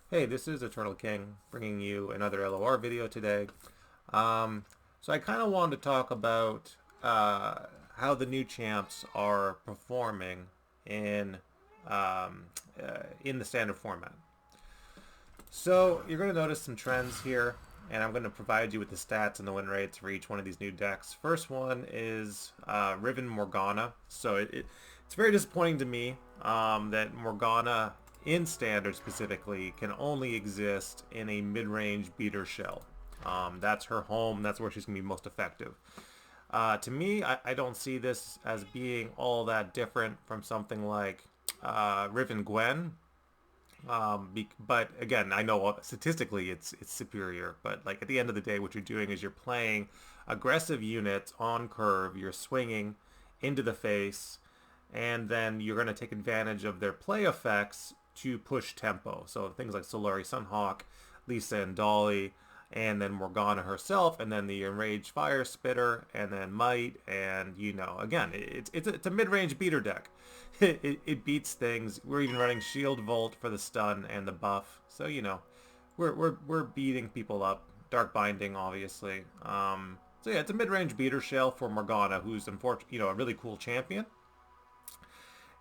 Hey, this is Eternal King bringing you another LOR video today. So I kind of wanted to talk about how the new champs are performing in in the standard format. So you're going to notice some trends here, and I'm going to provide you with the stats and the win rates for each one of these new decks. First one is Riven Morganna. It's very disappointing to me that Morganna in standard specifically can only exist in a mid-range beater shell. That's her home. That's where she's going to be most effective. To me, I don't see this as being all that different from something like Riven Gwen, but again, I know statistically it's superior. But like at the end of the day, what you're doing is you're playing aggressive units on curve. You're swinging into the face, and then you're going to take advantage of their play effects to push tempo. So things like Solari Sunhawk, Lisa and Dolly, and then Morgana herself, and then the Enraged Fire Spitter, and then Might, and again, it's a mid-range beater deck. It beats things. We're even running Shield Volt for the stun and the buff, so we're beating people up. Dark Binding, obviously. So yeah, it's a mid-range beater shell for Morgana, who's unfortunately a really cool champion,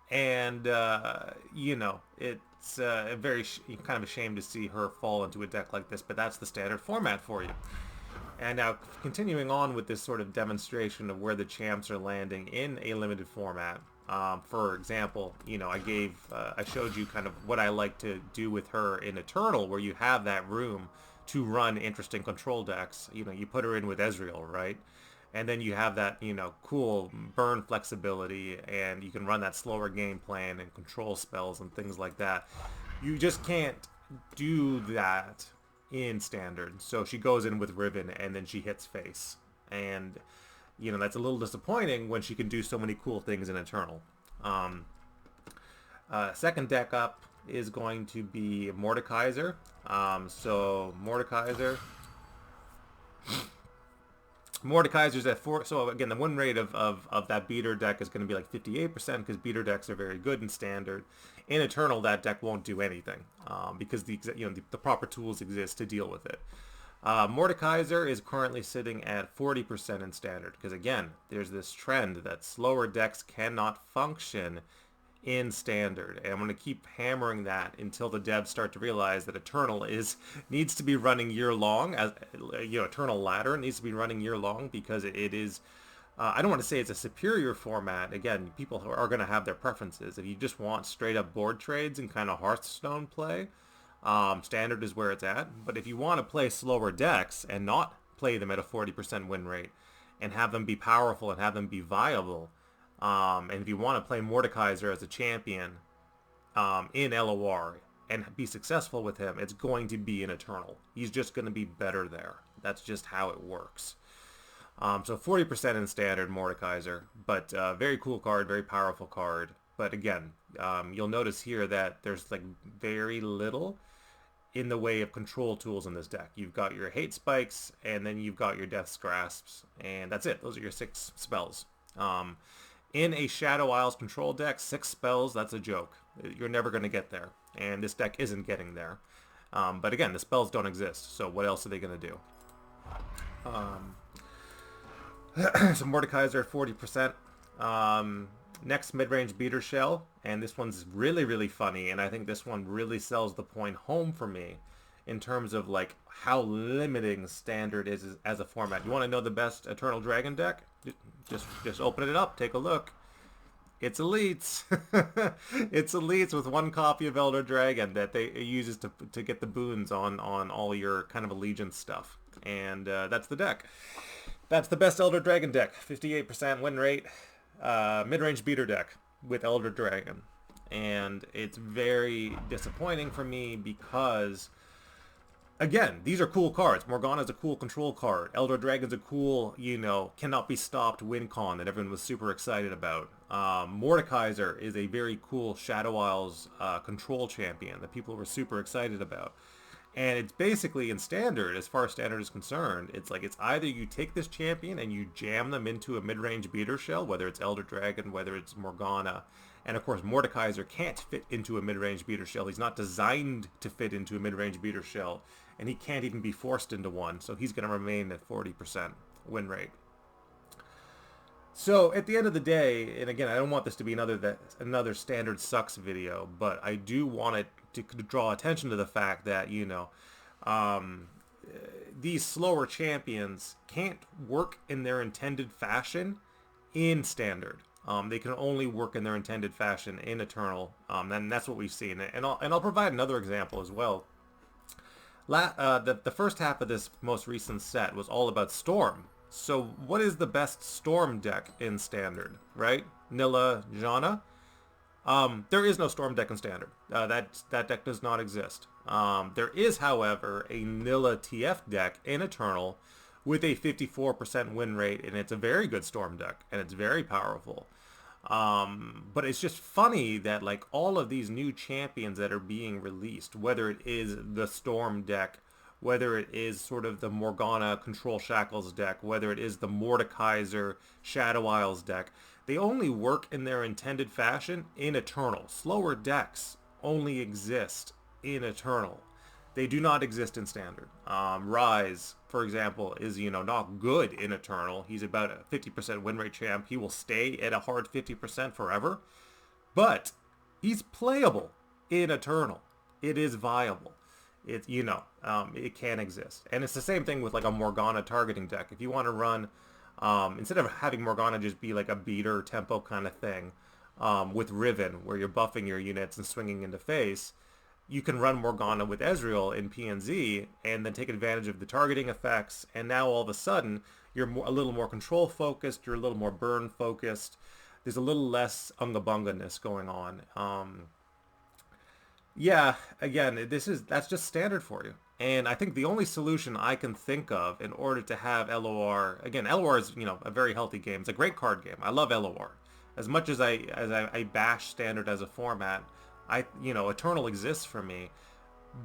and it's very kind of a shame to see her fall into a deck like this, but that's the standard format for you. And now continuing on with this sort of demonstration of where the champs are landing in a limited format. For example, I showed you kind of what I like to do with her in Eternal, where you have that room to run interesting control decks. You put her in with Ezreal, right? And then you have that, cool burn flexibility, and you can run that slower game plan and control spells and things like that. You just can't do that in standard. So she goes in with Riven, and then she hits face. And, that's a little disappointing when she can do so many cool things in Eternal. Second deck up is going to be Mordakaiser. So Mordekaiser's at 4. So again, the win rate of that beater deck is going to be like 58% because beater decks are very good in standard. In Eternal, that deck won't do anything because the proper tools exist to deal with it. Mordekaiser is currently sitting at 40% in standard because again, there's this trend that slower decks cannot function in standard, and I'm going to keep hammering that until the devs start to realize that Eternal needs to be running year long. As Eternal Ladder needs to be running year long because it is. I don't want to say it's a superior format. Again, people are going to have their preferences. If you just want straight up board trades and kind of Hearthstone play, standard is where it's at. But if you want to play slower decks and not play them at a 40% win rate and have them be powerful and have them be viable, and if you want to play Mordekaiser as a champion in LOR and be successful with him, it's going to be in Eternal. He's just going to be better there. That's just how it works. So 40% in standard Mordekaiser, but very cool card, very powerful card. But again, you'll notice here that there's like very little in the way of control tools in this deck. You've got your Hate Spikes, and then you've got your Death's Grasps, and that's it. Those are your 6 spells. In a Shadow Isles control deck, 6 spells, that's a joke. You're never going to get there. And this deck isn't getting there. But again, the spells don't exist, so what else are they going to do? So Mordekaiser at 40%. Next, mid-range beater shell. And this one's really, really funny. And I think this one really sells the point home for me in terms of like how limiting standard is as a format. You want to know the best Eternal Dragon deck? Just open it up, take a look. It's elites. It's elites with 1 copy of Elder Dragon that they uses to get the boons on all your kind of allegiance stuff, and that's the deck. That's the best Elder Dragon deck. 58% win rate, mid-range beater deck with Elder Dragon, and it's very disappointing for me because, again, these are cool cards. Morgana's a cool control card. Elder Dragon's a cool, cannot be stopped win con that everyone was super excited about. Mordekaiser is a very cool Shadow Isles control champion that people were super excited about. And it's basically in standard, as far as standard is concerned, it's either you take this champion and you jam them into a mid-range beater shell, whether it's Elder Dragon, whether it's Morgana, And of course, Mordakaiser can't fit into a mid-range beater shell. He's not designed to fit into a mid-range beater shell, and he can't even be forced into one. So he's going to remain at 40% win rate. So at the end of the day, and again, I don't want this to be another standard sucks video, but I do want it to draw attention to the fact that, you know, these slower champions can't work in their intended fashion in standard. They can only work in their intended fashion in Eternal, and that's what we've seen. And I'll provide another example as well. The first half of this most recent set was all about Storm. So what is the best Storm deck in Standard, right? Nilla, Janna? There is no Storm deck in Standard. That deck does not exist. There is, however, a Nilla TF deck in Eternal with a 54% win rate, and it's a very good Storm deck, and it's very powerful. But it's just funny that like all of these new champions that are being released, whether it is the Storm deck, whether it is sort of the Morganna Control Shackles deck, whether it is the Mordakaiser Shadow Isles deck, they only work in their intended fashion in Eternal. Slower decks only exist in Eternal. They do not exist in Standard. Rise, for example, is, you know, not good in Eternal. He's about a 50% win rate champ. He will stay at a hard 50% forever. But he's playable in Eternal. It is viable. It, you know, it can exist. And it's the same thing with like a Morganna targeting deck. If you want to run, instead of having Morganna just be like a beater tempo kind of thing, with Riven, where you're buffing your units and swinging into face, you can run Morganna with Ezreal in PNZ and then take advantage of the targeting effects. And now all of a sudden, you're a little more control focused. You're a little more burn focused. There's a little less unga-bunga-ness going on. Yeah, again, that's just standard for you. And I think the only solution I can think of in order to have LOR, again, LOR is, you know, a very healthy game. It's a great card game. I love LOR. As much as I bash standard as a format, you know, Eternal exists for me.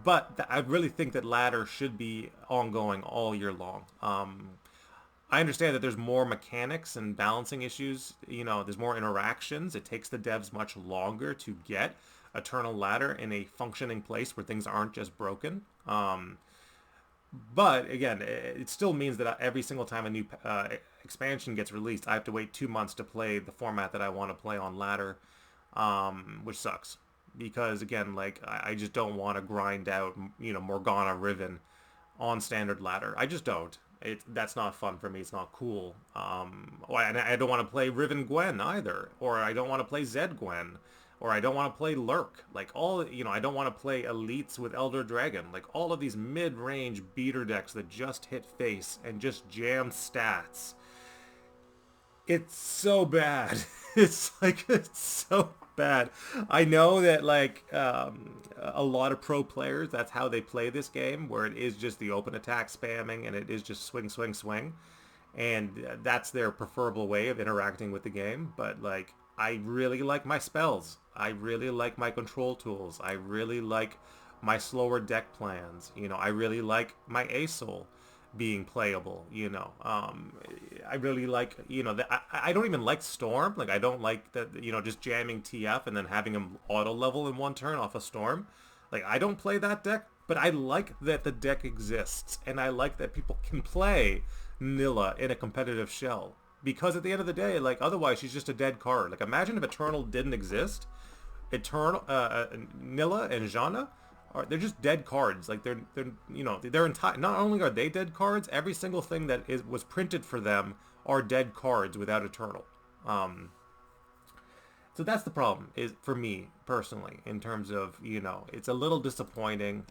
But I really think that ladder should be ongoing all year long. I understand that there's more mechanics and balancing issues. You know, there's more interactions. It takes the devs much longer to get Eternal ladder in a functioning place where things aren't just broken. But again, it still means that every single time a new expansion gets released, I have to wait 2 months to play the format that I want to play on ladder, which sucks. Because again, like I just don't want to grind out, you know, Morganna Riven on standard ladder. I just don't. That's not fun for me. It's not cool. And I don't want to play Riven Gwen either, or I don't want to play Zed Gwen, or I don't want to play Lurk. Like all, you know, I don't want to play Elites with Elder Dragon. Like all of these mid-range beater decks that just hit face and just jam stats. It's so bad. It's so bad. I know that like a lot of pro players, that's how they play this game, where it is just the open attack spamming and it is just swing, swing, swing. And that's their preferable way of interacting with the game. But like, I really like my spells. I really like my control tools. I really like my slower deck plans. You know, I really like my ASOL being playable, you know. I really like, you know, I don't even like Storm. Like, I don't like that, you know, just jamming TF and then having him auto level in one turn off a Storm. Like, I don't play that deck, but I like that the deck exists, and I like that people can play Nilla in a competitive shell. Because at the end of the day, like, otherwise she's just a dead card. Like, imagine if Eternal didn't exist. Nilla and Janna, they're just dead cards. Like, they're you know, they're entire. Not only are they dead cards, every single thing that was printed for them are dead cards without Eternal. So that's the problem, is for me personally, in terms of, you know, it's a little disappointing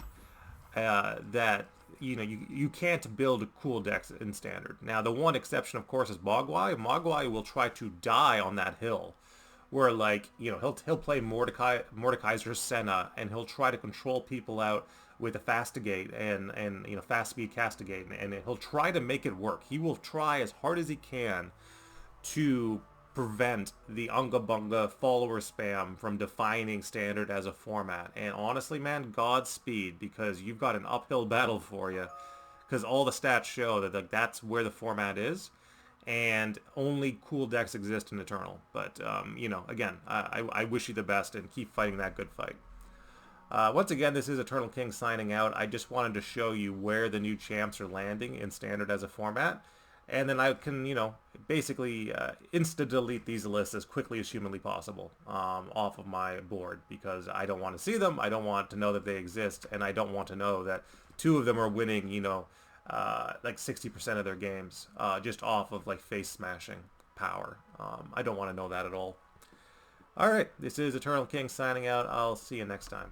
that, you know, you can't build cool decks in standard. Now, the one exception, of course, is Mogwai. Mogwai will try to die on that hill, where, like, you know, he'll play Mordakaiser Senna, and he'll try to control people out with a Fastigate and you know, fast speed Castigate, and he'll try to make it work. He will try as hard as he can to prevent the Unga Bunga follower spam from defining standard as a format. And honestly, man, Godspeed, because you've got an uphill battle for you, because all the stats show that, like, that's where the format is. and only cool decks exist in Eternal. But, you know, again, I wish you the best and keep fighting that good fight. Once again, this is Eternal King signing out. I just wanted to show you where the new champs are landing in Standard as a format. And then I can, you know, basically insta-delete these lists as quickly as humanly possible off of my board, because I don't want to see them, I don't want to know that they exist, and I don't want to know that two of them are winning, you know, like 60% of their games just off of like face smashing power. I don't want to know that at all. Alright, this is Eternal King signing out. I'll see you next time.